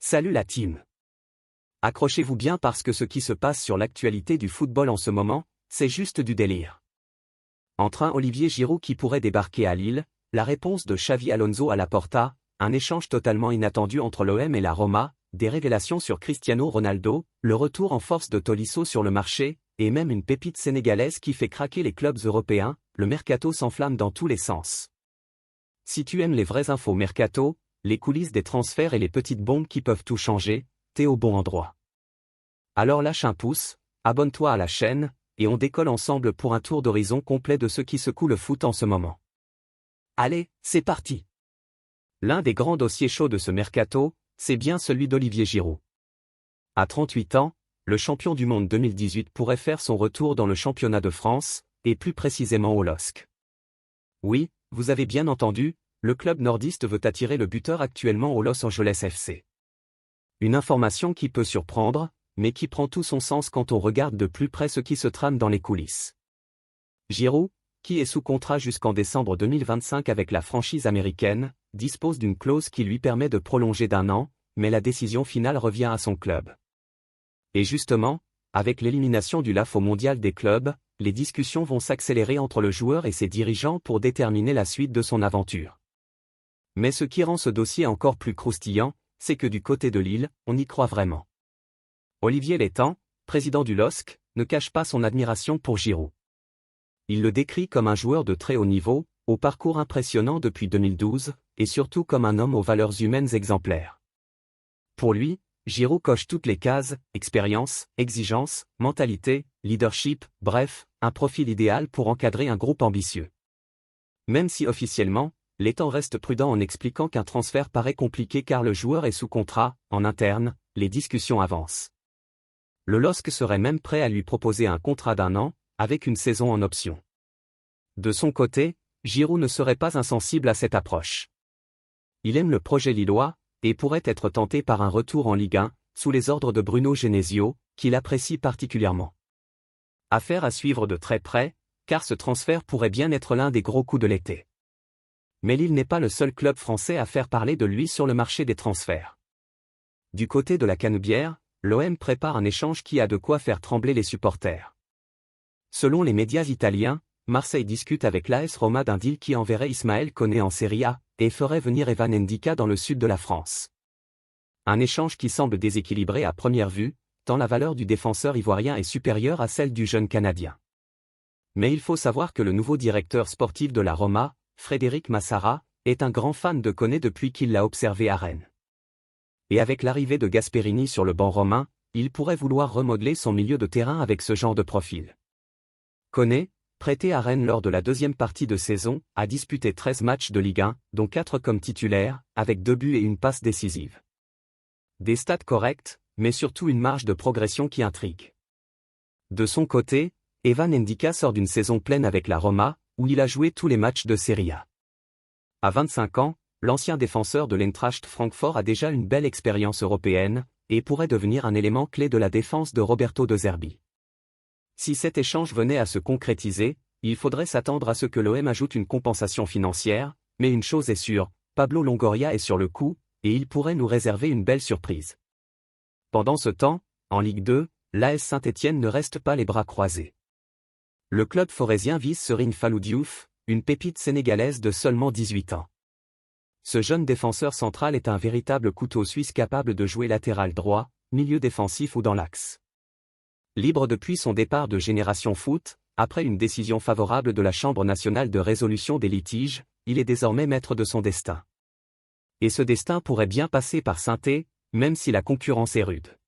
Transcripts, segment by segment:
Salut la team. Accrochez-vous bien parce que ce qui se passe sur l'actualité du football en ce moment, c'est juste du délire. Entre un Olivier Giroud qui pourrait débarquer à Lille, la réponse de Xavi Alonso à Laporta, un échange totalement inattendu entre l'OM et la Roma, des révélations sur Cristiano Ronaldo, le retour en force de Tolisso sur le marché, et même une pépite sénégalaise qui fait craquer les clubs européens, le mercato s'enflamme dans tous les sens. Si tu aimes les vraies infos mercato, les coulisses des transferts et les petites bombes qui peuvent tout changer, t'es au bon endroit. Alors lâche un pouce, abonne-toi à la chaîne, et on décolle ensemble pour un tour d'horizon complet de ce qui secoue le foot en ce moment. Allez, c'est parti. L'un des grands dossiers chauds de ce mercato, c'est bien celui d'Olivier Giroud. À 38 ans, le champion du monde 2018 pourrait faire son retour dans le championnat de France, et plus précisément au LOSC. Oui, vous avez bien entendu, le club nordiste veut attirer le buteur actuellement au Los Angeles FC. Une information qui peut surprendre, mais qui prend tout son sens quand on regarde de plus près ce qui se trame dans les coulisses. Giroud, qui est sous contrat jusqu'en décembre 2025 avec la franchise américaine, dispose d'une clause qui lui permet de prolonger d'1 an, mais la décision finale revient à son club. Et justement, avec l'élimination du LAF au mondial des clubs, les discussions vont s'accélérer entre le joueur et ses dirigeants pour déterminer la suite de son aventure. Mais ce qui rend ce dossier encore plus croustillant, c'est que du côté de Lille, on y croit vraiment. Olivier Létang, président du LOSC, ne cache pas son admiration pour Giroud. Il le décrit comme un joueur de très haut niveau, au parcours impressionnant depuis 2012, et surtout comme un homme aux valeurs humaines exemplaires. Pour lui, Giroud coche toutes les cases, expérience, exigence, mentalité, leadership, bref, un profil idéal pour encadrer un groupe ambitieux. Même si officiellement, Létang reste prudent en expliquant qu'un transfert paraît compliqué car le joueur est sous contrat, en interne, les discussions avancent. Le LOSC serait même prêt à lui proposer un contrat d'1 an, avec une saison en option. De son côté, Giroud ne serait pas insensible à cette approche. Il aime le projet lillois, et pourrait être tenté par un retour en Ligue 1, sous les ordres de Bruno Genesio, qu'il apprécie particulièrement. Affaire à suivre de très près, car ce transfert pourrait bien être l'un des gros coups de l'été. Mais Lille n'est pas le seul club français à faire parler de lui sur le marché des transferts. Du côté de la Canebière, l'OM prépare un échange qui a de quoi faire trembler les supporters. Selon les médias italiens, Marseille discute avec l'AS Roma d'un deal qui enverrait Ismaël Koné en Serie A, et ferait venir Evan Ndika dans le sud de la France. Un échange qui semble déséquilibré à première vue, tant la valeur du défenseur ivoirien est supérieure à celle du jeune Canadien. Mais il faut savoir que le nouveau directeur sportif de la Roma, Frédéric Massara, est un grand fan de Koné depuis qu'il l'a observé à Rennes. Et avec l'arrivée de Gasperini sur le banc romain, il pourrait vouloir remodeler son milieu de terrain avec ce genre de profil. Koné, prêté à Rennes lors de la deuxième partie de saison, a disputé 13 matchs de Ligue 1, dont 4 comme titulaire, avec 2 buts et une passe décisive. Des stats corrects, mais surtout une marge de progression qui intrigue. De son côté, Evan Ndika sort d'une saison pleine avec la Roma, où il a joué tous les matchs de Serie A. À 25 ans, l'ancien défenseur de l'Eintracht Francfort a déjà une belle expérience européenne, et pourrait devenir un élément clé de la défense de Roberto De Zerbi. Si cet échange venait à se concrétiser, il faudrait s'attendre à ce que l'OM ajoute une compensation financière, mais une chose est sûre, Pablo Longoria est sur le coup, et il pourrait nous réserver une belle surprise. Pendant ce temps, en Ligue 2, l'AS Saint-Étienne ne reste pas les bras croisés. Le club forésien vise Serine Fallou Diouf, une pépite sénégalaise de seulement 18 ans. Ce jeune défenseur central est un véritable couteau suisse capable de jouer latéral droit, milieu défensif ou dans l'axe. Libre depuis son départ de Génération Foot, après une décision favorable de la Chambre nationale de résolution des litiges, il est désormais maître de son destin. Et ce destin pourrait bien passer par Saint-Étienne, même si la concurrence est rude.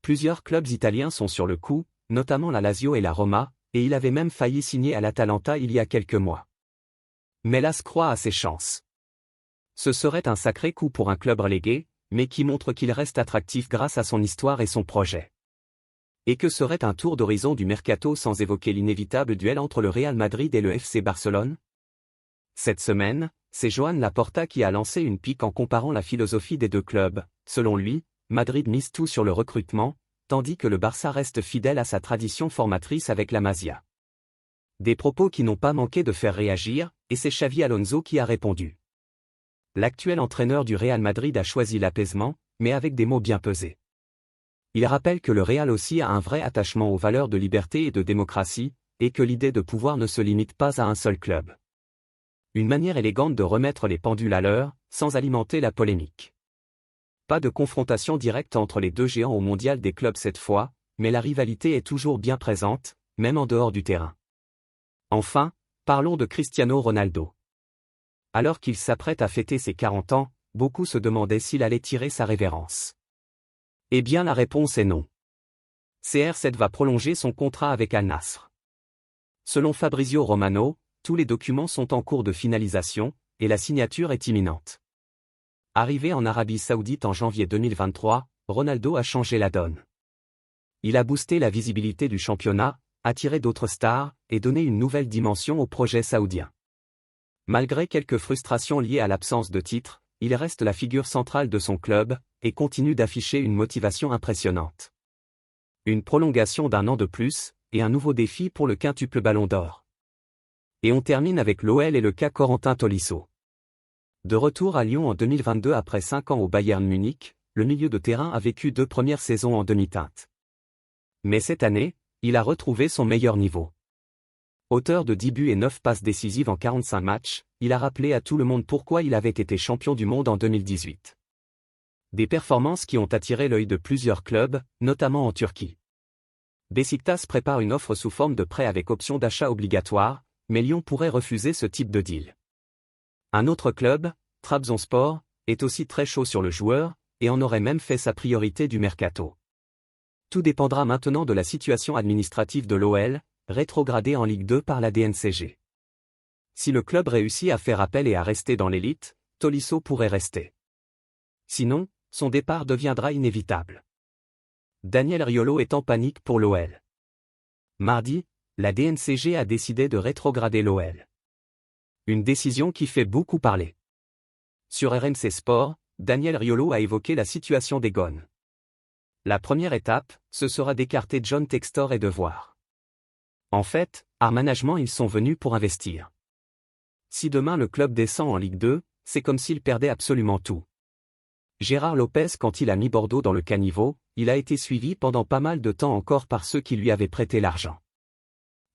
Plusieurs clubs italiens sont sur le coup, notamment la Lazio et la Roma, et il avait même failli signer à l'Atalanta il y a quelques mois. Mais l'AS croit à ses chances. Ce serait un sacré coup pour un club relégué, mais qui montre qu'il reste attractif grâce à son histoire et son projet. Et que serait un tour d'horizon du mercato sans évoquer l'inévitable duel entre le Real Madrid et le FC Barcelone? Cette semaine, c'est Joan Laporta qui a lancé une pique en comparant la philosophie des deux clubs. Selon lui, Madrid mise tout sur le recrutement, tandis que le Barça reste fidèle à sa tradition formatrice avec la Masia. Des propos qui n'ont pas manqué de faire réagir, et c'est Xavi Alonso qui a répondu. L'actuel entraîneur du Real Madrid a choisi l'apaisement, mais avec des mots bien pesés. Il rappelle que le Real aussi a un vrai attachement aux valeurs de liberté et de démocratie, et que l'idée de pouvoir ne se limite pas à un seul club. Une manière élégante de remettre les pendules à l'heure, sans alimenter la polémique. Pas de confrontation directe entre les deux géants au mondial des clubs cette fois, mais la rivalité est toujours bien présente, même en dehors du terrain. Enfin, parlons de Cristiano Ronaldo. Alors qu'il s'apprête à fêter ses 40 ans, beaucoup se demandaient s'il allait tirer sa révérence. Eh bien la réponse est non. CR7 va prolonger son contrat avec Al Nassr. Selon Fabrizio Romano, tous les documents sont en cours de finalisation, et la signature est imminente. Arrivé en Arabie Saoudite en janvier 2023, Ronaldo a changé la donne. Il a boosté la visibilité du championnat, attiré d'autres stars, et donné une nouvelle dimension au projet saoudien. Malgré quelques frustrations liées à l'absence de titre, il reste la figure centrale de son club, et continue d'afficher une motivation impressionnante. Une prolongation d'1 an de plus, et un nouveau défi pour le quintuple Ballon d'Or. Et on termine avec l'OL et le cas Corentin Tolisso. De retour à Lyon en 2022 après 5 ans au Bayern Munich, le milieu de terrain a vécu 2 premières saisons en demi-teinte. Mais cette année, il a retrouvé son meilleur niveau. Auteur de 10 buts et 9 passes décisives en 45 matchs, il a rappelé à tout le monde pourquoi il avait été champion du monde en 2018. Des performances qui ont attiré l'œil de plusieurs clubs, notamment en Turquie. Beşiktaş prépare une offre sous forme de prêt avec option d'achat obligatoire, mais Lyon pourrait refuser ce type de deal. Un autre club, Trabzonspor, est aussi très chaud sur le joueur, et en aurait même fait sa priorité du mercato. Tout dépendra maintenant de la situation administrative de l'OL, rétrogradée en Ligue 2 par la DNCG. Si le club réussit à faire appel et à rester dans l'élite, Tolisso pourrait rester. Sinon, son départ deviendra inévitable. Daniel Riolo est en panique pour l'OL. Mardi, la DNCG a décidé de rétrograder l'OL. Une décision qui fait beaucoup parler. Sur RMC Sport, Daniel Riolo a évoqué la situation des Gones. La première étape, ce sera d'écarter John Textor et de voir. En fait, à management ils sont venus pour investir. Si demain le club descend en Ligue 2, c'est comme s'il perdait absolument tout. Gérard Lopez quand il a mis Bordeaux dans le caniveau, il a été suivi pendant pas mal de temps encore par ceux qui lui avaient prêté l'argent.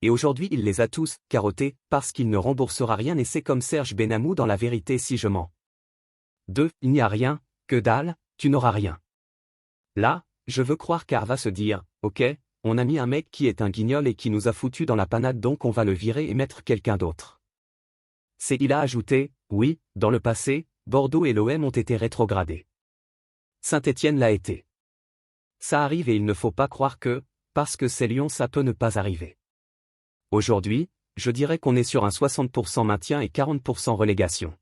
Et aujourd'hui il les a tous carottés, parce qu'il ne remboursera rien et c'est comme Serge Benamou dans La Vérité si je mens. 2. Il n'y a rien, que dalle, tu n'auras rien. Là, je veux croire qu'Ar va se dire, ok, on a mis un mec qui est un guignol et qui nous a foutu dans la panade donc on va le virer et mettre quelqu'un d'autre. Il a ajouté, oui, dans le passé, Bordeaux et l'OM ont été rétrogradés. Saint-Étienne l'a été. Ça arrive et il ne faut pas croire que, parce que c'est Lyon ça peut ne pas arriver. Aujourd'hui, je dirais qu'on est sur un 60% maintien et 40% relégation.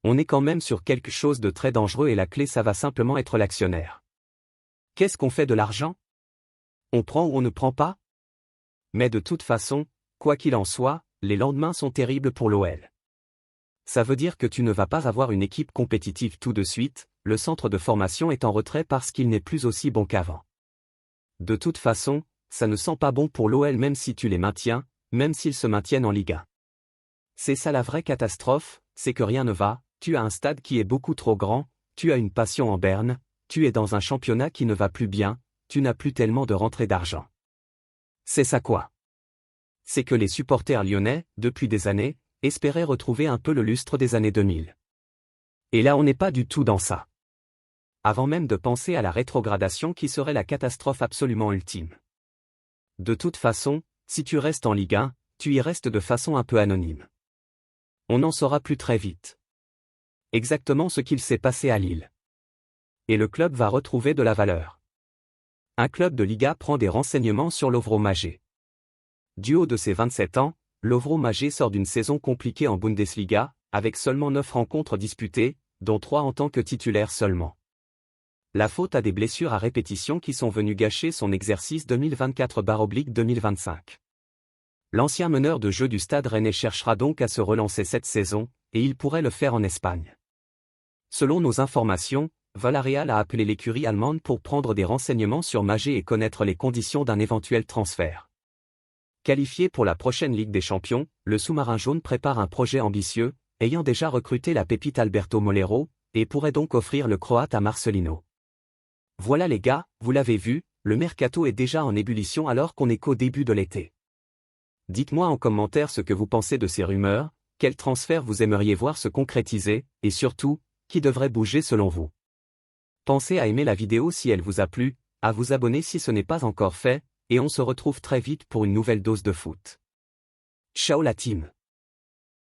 On est quand même sur quelque chose de très dangereux et la clé ça va simplement être l'actionnaire. Qu'est-ce qu'on fait de l'argent? On prend ou on ne prend pas? Mais de toute façon, quoi qu'il en soit, les lendemains sont terribles pour l'OL. Ça veut dire que tu ne vas pas avoir une équipe compétitive tout de suite, le centre de formation est en retrait parce qu'il n'est plus aussi bon qu'avant. De toute façon, ça ne sent pas bon pour l'OL même si tu les maintiens, même s'ils se maintiennent en Ligue 1. C'est ça la vraie catastrophe, c'est que rien ne va, tu as un stade qui est beaucoup trop grand, tu as une passion en berne, tu es dans un championnat qui ne va plus bien, tu n'as plus tellement de rentrée d'argent. C'est ça quoi? C'est que les supporters lyonnais, depuis des années, espéraient retrouver un peu le lustre des années 2000. Et là on n'est pas du tout dans ça. Avant même de penser à la rétrogradation qui serait la catastrophe absolument ultime. De toute façon, si tu restes en Ligue 1, tu y restes de façon un peu anonyme. On en saura plus très vite. Exactement ce qu'il s'est passé à Lille. Et le club va retrouver de la valeur. Un club de Liga prend des renseignements sur Lovro Maggé. Du haut de ses 27 ans, Lovro Maggé sort d'une saison compliquée en Bundesliga, avec seulement 9 rencontres disputées, dont 3 en tant que titulaire seulement. La faute à des blessures à répétition qui sont venues gâcher son exercice 2024/2025. L'ancien meneur de jeu du Stade Rennais cherchera donc à se relancer cette saison, et il pourrait le faire en Espagne. Selon nos informations, Villarreal a appelé l'écurie allemande pour prendre des renseignements sur Maggé et connaître les conditions d'un éventuel transfert. Qualifié pour la prochaine Ligue des Champions, le sous-marin jaune prépare un projet ambitieux, ayant déjà recruté la pépite Alberto Molero, et pourrait donc offrir le Croate à Marcelino. Voilà les gars, vous l'avez vu, le mercato est déjà en ébullition alors qu'on est qu'au début de l'été. Dites-moi en commentaire ce que vous pensez de ces rumeurs, quels transferts vous aimeriez voir se concrétiser, et surtout, qui devrait bouger selon vous. Pensez à aimer la vidéo si elle vous a plu, à vous abonner si ce n'est pas encore fait, et on se retrouve très vite pour une nouvelle dose de foot. Ciao la team!